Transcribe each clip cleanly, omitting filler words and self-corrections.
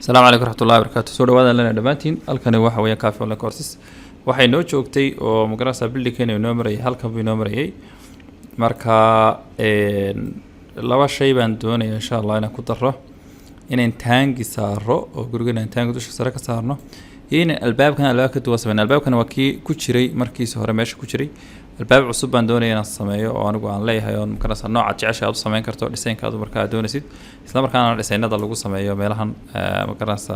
السلام عليكم ورحمة الله وبركاته. سو dhawaada lana dhamaantiin halkani waxa weeye Cafe Online Courses waxay noo joogtay oo magarasa buildingkeena inoo marayay halkan buu inoo marayay marka laba shay baan doonayaa insha Allah inaan ku daro inaan taangi saaro oo guriga inaan taangi dusha sare ka saarno in albaabkan albaabka duwa sameeyna albaabkan waa kii ku jiray markiisa hore meesha ku jiray albaab cusub baan doonayaa inaan sameeyo oo anigu aan leeyahay oo magarasa nooca jecesha aad sameyn karto dhiseenkaadu marka aad doonaysid isla markaana dhiseynada lagu sameeyo meelahan magarasa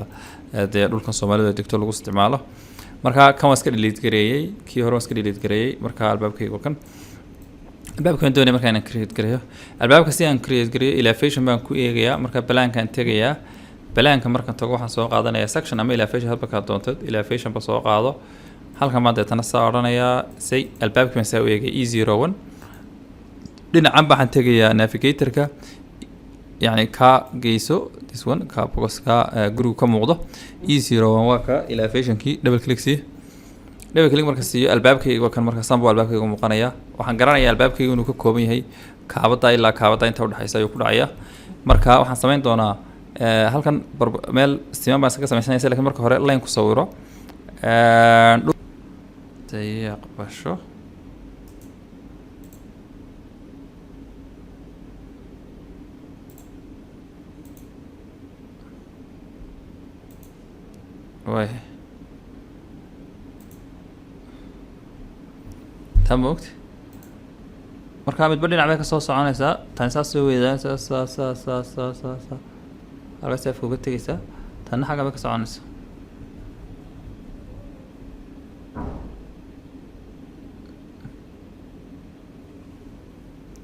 de dhulkan Soomaaliyeed degto lagu isticmaalo marka kan waa iska delete gareeyay kii hore waa iska delete gareeyay marka albaabkaygu kan albaabkan doonay marka inaan create gareeyo albaabka si aan create gareeyo elevation baan ku eegayaa marka balaankan tagayaa balaanka marka tago waxaan soo qaadanayaa section ama elevation halka ka doonto elevation ba soo qaado halka ma deetana soo oranayaa say albaabkan saa u eegay E01 dhinacan baan tagayaa navigator-ka يعني كا جيسو this one كا بوكس كا جرو كم موضة E01 واقع elevation كي double click سي double click مركز سي الباب كي وكان مركز سامبو الباب كي مقنعيا وحن قرنا الباب كي إنه كومي هي كابتا إلا كابتا إنت ود حيسا يكون عيا مركا وحن سمين دونا هل كان مال استماع بس كسر مثلاً يسأل لكن مركا هراء لا ينكو صوره تيق بشو واه تم وقت مركا متبدل عملك صوص عن سا تنسى سوي ذا سا على سيف وقت كيسا تنا حاجة بك صو عنس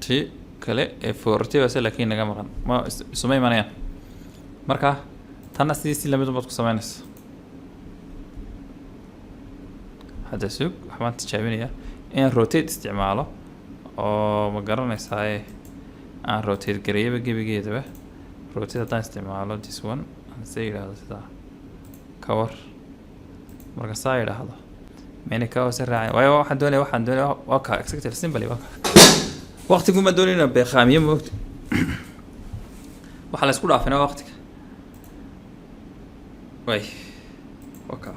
تي كله فورتي بس لكن نجمع ما سمي مانيا مركا تنا سيسي لما تبغى تقسمينس هذا سوق حمانت تشابينيا إن روتيت استعماله أو مقارنة ساي عن روتيت قريبة بيجي ده روتيت هذا استعماله this one نسير هذا سدا كور مركز ساير هذا ماني كور سرعة واحد دولي واقع اكسكتيف سيمبلي واقع وقت يكون مدولينا بخامية وقت وحلا سكول عفنا وقتك واي واقع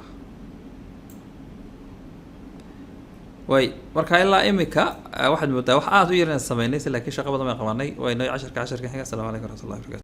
way marka ilaa imika waxaad moodaa wax aad u yar in sameeynay laakiin shaqo badan ma qabanay way 10 xiga. Assalaamu alaykum warahmatullahi wabarakatuh.